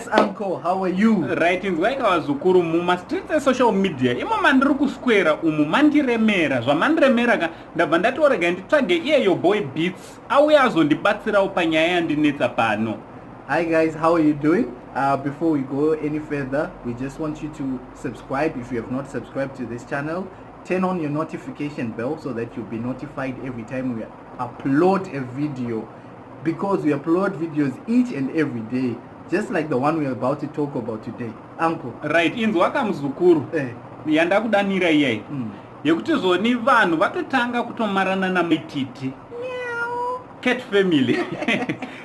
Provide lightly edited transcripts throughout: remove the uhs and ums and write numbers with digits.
Yes, uncle, how are you? Right, inzwaika vazukuru mumastreets esocial media imo mandiri kuswera umu mandiremera zvamandiremera ka ndabva ndatorega nditsvage iyeyo boy beats auye azondibatsirawo panyaya yandinetsa pano. Hi guys, how are you doing? Before we go any further, we just want you to subscribe if you have not subscribed to this channel. Turn on your notification bell so that you'll be notified every time we upload a video, because we upload videos each and every day, just like the one we're about to talk about today. Uncle. Right, inzwaka muzukuru yandakudanira iyai yekuti zoni vanhu vatotanga kutomarana namititi cat family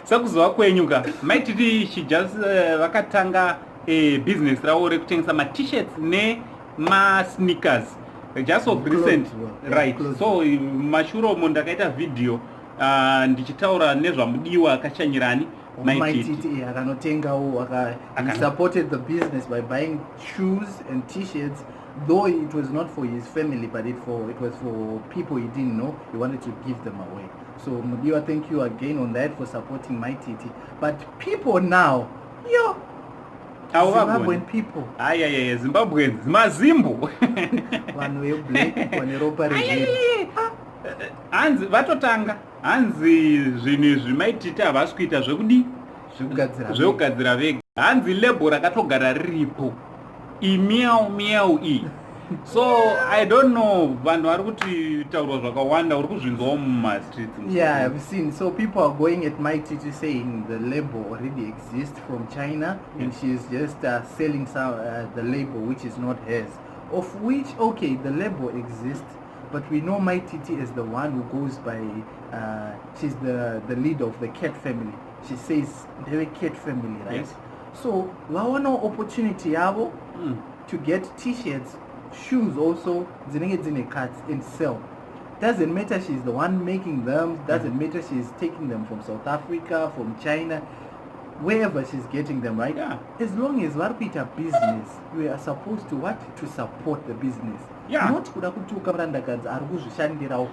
sakuzova kwenyuka maititi she just vakatanga business ravo rekutengesa ma-t-shirts nema-sneakers just of recent, right? So mashure omo ndakaita video ndichitaura nezvamudiwa akashanyirani maititi akanotengawo he supported the business by buying shoes and t-shirts, though it was not for his family, but it was for people he didn't know. He wanted to give them away. So Mudiwa, thank you again on that for supporting my titi. But people now, Zimbabwean people. Zimbabweans, mazimbu. One way black, one ropa red. Hanzi vatotanga hanzi zvinhu zvimaititi havasi kuita zvekudi zvekugadzira vega. Hanzi lebo rakatogara riripo imiau iyi. So I don't know, vanhu vari kuti taurwa zvakawanda uri kuzvinzwawo mumastreets. Yeah, I've seen. So people are going at my titi saying the label already exists from China, and she's just selling the label which is not hers. Of which, okay, the label exists, but we know my titi is the one who goes by, she's the leader of the cat family. She says they're a cat family, right? Yes. So wawana opportunity yavo to get t-shirts, shoes also, zinenge cuts and sell. Doesn't matter she's the one making them, doesn't matter she's taking them from South Africa, from China, wherever she's getting them, right? Yeah. As long as varkuita business, we are supposed to what? To support the business. Yeah. Not kuda kuti ukamurandakadzi ari kuzvishandira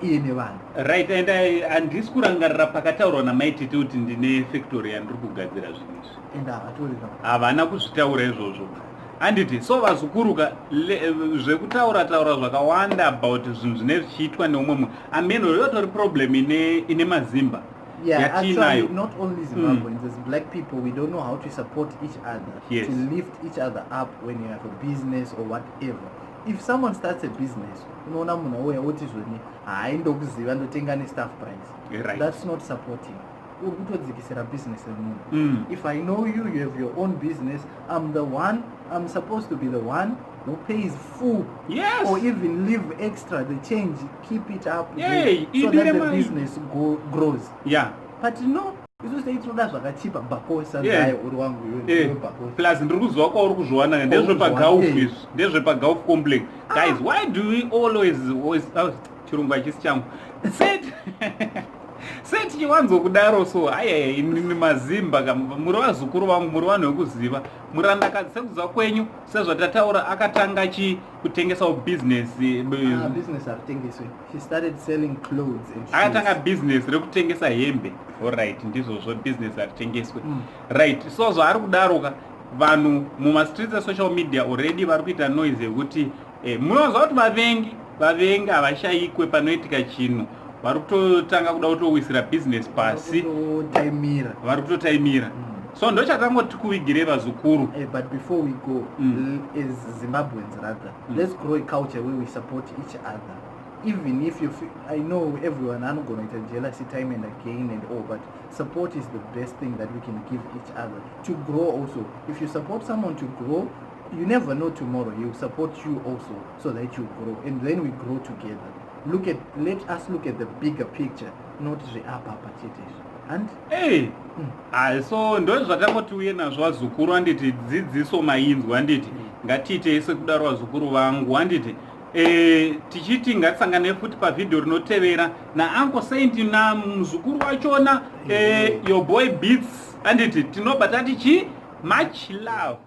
iye nevanhu. Right, and handisi kurangarira pakataurwa namaititi kuti ndine factory yandiri kugadzira zvinhu izvi. And havatolika. Havana kuzvitaura izvozvo. Handiti, so vazukuruka zvekutaura zvakawanda about zvinhu zvine zvichiitwa neumwe munhu. Ameno yotori problem ine mazimba. Yeah, actually, not only Zimbabweans, as black people, we don't know how to support each other, yes, to lift each other up when you have a business or whatever. If someone starts a business, unoona munhu auya oti zvoni haindokuziva ndotenga ne-staff price. Right. That's not supporting. Uri kutodzikisira business yemunhu. If I know you have your own business, I'm supposed to be the one who pays full, yes, or even leave extra, the change, keep it up, yeah, so that the business grows. Yeah. But no, izvozvaitoda zvakachipa bakosa naye uri wangu bakosa. Plus ndiri kuzwa kwauri kuzviwana ndezvepagulf izvi, ndezvepagulf complex. Guys, why do we always chirungu hachisi changu se tichiwanzokudaro so inini mazimba muri vazukuru vangu, muri vanhu vekuziva, murandakadzi sekuziva kwenyu sezvatataura akatanga kutengesawo business. Business aritengeswe. She started selling clothes and shoes. Akatanga business rekutengesa hembe. Alright, ndizvozvo business aritengeswe. Right, so zvaari kudaroka vanhu mumastreets esocial media already vari kuita noise yekuti munozva kuti vavengi havashayikwe panoitika chinhu. Vari kutotanga kuda kutowisira business pasi, vari kutotaimira. So ndochatangoti kuvigire vazukuru. But before we go, as Zimbabweans rather, let's grow a culture where we support each other. Even if you feel, I know everyone, I'm going to jealousy time and again and all, but support is the best thing that we can give each other. To grow also. If you support someone to grow, you never know tomorrow. He'll support you also so that you grow. And then we grow together. Let us look at the bigger picture, not the apa chete. And so ndozvatangoti uye nazvo vazukuru handiti dzidziso mainzwi handiti ngatiite ese kudaro vazukuru vangu handiti tichiti ngatisangane futi pavhidhiyo rinotevera nauncle Saint namuzukuru wachona your boy Beats handiti tinobva tati much love.